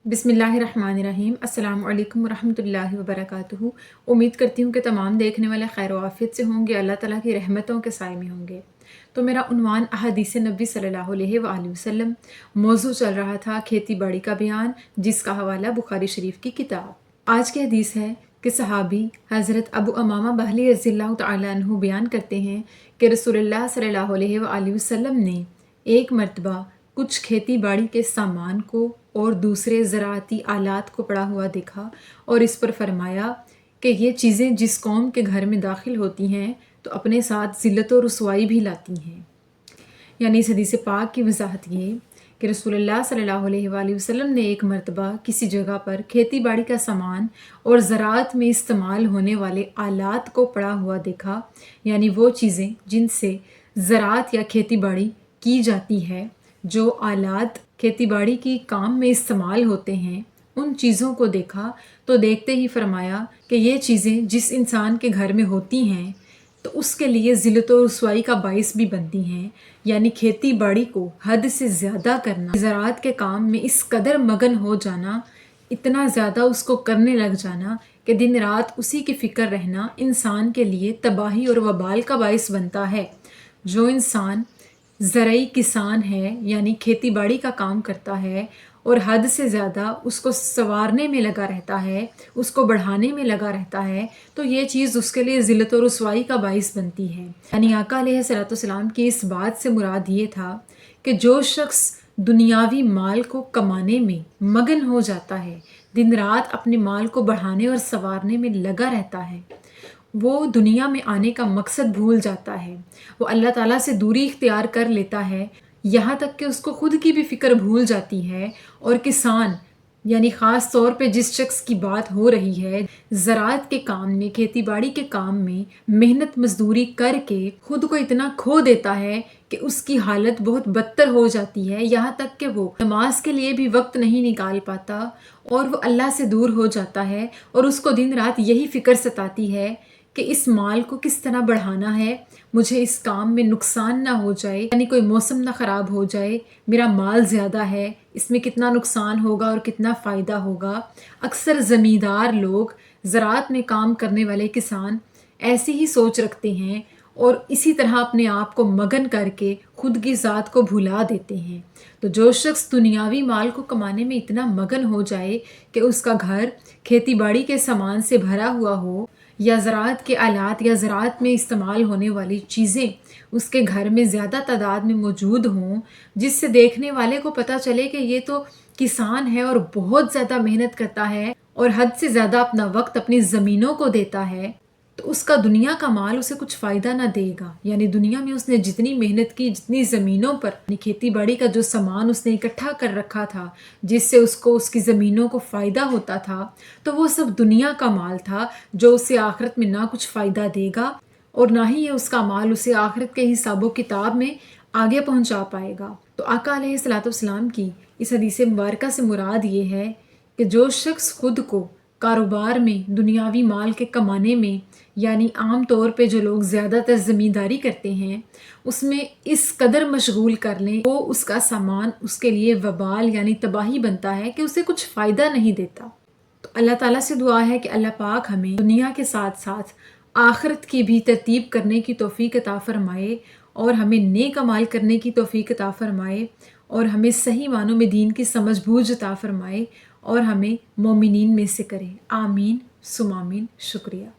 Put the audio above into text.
बिस्मिल्लाहिर्रहमानिर्रहीम। अस्सलाम वालेकुम रहमतुल्लाहि व बरकातुहू। उम्मीद करती हूँ कि तमाम देखने वाले खैर आफियत से होंगे, अल्लाह ताला की रहमतों के साए में होंगे। तो मेरा उन्वान अहादीस नबी सल्लल्लाहु अलैहि वसल्लम, मौजू चल रहा था खेती बाड़ी का बयान, जिसका हवाला बुखारी शरीफ की किताब। आज की हदीस है कि सहाबी हज़रत अबू अमामा बहली रज़ियल्लाहु तआला अन्हु बयान करते हैं कि रसूलुल्लाह सल्लल्लाहु अलैहि वसल्लम ने एक मर्तबा कुछ खेती बाड़ी के सामान को और दूसरे ज़राअती आलात को पड़ा हुआ देखा और इस पर फरमाया कि ये चीज़ें जिस कौम के घर में दाखिल होती हैं तो अपने साथ ज़िल्लत और रुसवाई भी लाती हैं। यानी इस हदीस पाक की वजाहत ये कि रसूलुल्लाह सल्लल्लाहु अलैहि वसल्लम ने एक मर्तबा किसी जगह पर खेती बाड़ी का सामान और ज़राअत में इस्तेमाल होने वाले आलात को पड़ा हुआ देखा, यानी वो चीज़ें जिनसे ज़राअत या खेती बाड़ी की जाती है, जो आलात खेती बाड़ी की काम में इस्तेमाल होते हैं, उन चीज़ों को देखा तो देखते ही फरमाया कि ये चीज़ें जिस इंसान के घर में होती हैं तो उसके लिए ज़िल्लत और रुसवाई का बाइस भी बनती हैं। यानी खेती बाड़ी को हद से ज़्यादा करना, ज़राअत के काम में इस कदर मगन हो जाना, इतना ज़्यादा उसको करने लग जाना कि दिन रात उसी की फ़िक्र रहना इंसान के लिए तबाही और वबाल का बाइस बनता है। जो इंसान ज़रई किसान है, यानी खेती बाड़ी का काम करता है और हद से ज़्यादा उसको संवारने में लगा रहता है, उसको बढ़ाने में लगा रहता है, तो ये चीज़ उसके लिए ज़िल्लत और रुसवाई का बाइस बनती है। यानी आका अलैहिस्सलाम की इस बात से मुराद ये था कि जो शख्स दुनियावी माल को कमाने में मगन हो जाता है, दिन रात अपने माल को बढ़ाने और संवारने में लगा रहता है, वो दुनिया में आने का मकसद भूल जाता है, वो अल्लाह ताला से दूरी इख्तियार कर लेता है, यहाँ तक कि उसको खुद की भी फ़िक्र भूल जाती है। और किसान यानी ख़ास तौर पे जिस शख्स की बात हो रही है, ज़राअत के काम में, खेती बाड़ी के काम में मेहनत मजदूरी करके खुद को इतना खो देता है कि उसकी हालत बहुत बदतर हो जाती है, यहाँ तक कि वो नमाज के लिए भी वक्त नहीं निकाल पाता और वो अल्लाह से दूर हो जाता है और उसको दिन रात यही फ़िक्र सताती है कि इस माल को किस तरह बढ़ाना है, मुझे इस काम में नुकसान ना हो जाए, यानी कोई मौसम ना ख़राब हो जाए, मेरा माल ज़्यादा है, इसमें कितना नुकसान होगा और कितना फ़ायदा होगा। अक्सर ज़मींदार लोग, ज़राअत में काम करने वाले किसान ऐसी ही सोच रखते हैं और इसी तरह अपने आप को मगन करके खुद की ज़ात को भुला देते हैं। तो जो शख्स दुनियावी माल को कमाने में इतना मगन हो जाए कि उसका घर खेती बाड़ी के सामान से भरा हुआ हो, या ज़राअत के आलात या ज़राअत में इस्तेमाल होने वाली चीज़ें उसके घर में ज़्यादा तादाद में मौजूद हों, जिससे देखने वाले को पता चले कि ये तो किसान है और बहुत ज़्यादा मेहनत करता है और हद से ज़्यादा अपना वक्त अपनी ज़मीनों को देता है, तो उसका दुनिया का माल उसे कुछ फ़ायदा ना देगा। यानी दुनिया में उसने जितनी मेहनत की, जितनी ज़मीनों पर खेती बाड़ी का जो सामान उसने इकट्ठा कर रखा था, जिससे उसको उसकी ज़मीनों को फ़ायदा होता था, तो वो सब दुनिया का माल था जो उसे आखिरत में ना कुछ फ़ायदा देगा और ना ही ये उसका माल उसे आखिरत के हिसाबो किताब में आगे पहुंचा पाएगा। तो आका अलैहिस्सलाम की इस हदीस मुबारका से मुराद ये है कि जो शख्स खुद को कारोबार में, दुनियावी माल के कमाने में, यानी आम तौर पे जो लोग ज़्यादातर ज़मींदारी करते हैं, उसमें इस कदर मशगूल कर लें, वो उसका सामान उसके लिए वबाल यानी तबाही बनता है कि उसे कुछ फ़ायदा नहीं देता। तो अल्लाह ताला से दुआ है कि अल्लाह पाक हमें दुनिया के साथ साथ आखिरत की भी तरतीब करने की तौफीक अता फरमाए और हमें नेक अमाल करने की तौफीक अता फरमाए और हमें सही मानों में दीन की समझ बूझ अता फरमाए और हमें मोमिनीन में से करे। आमीन सुम आमीन। शुक्रिया।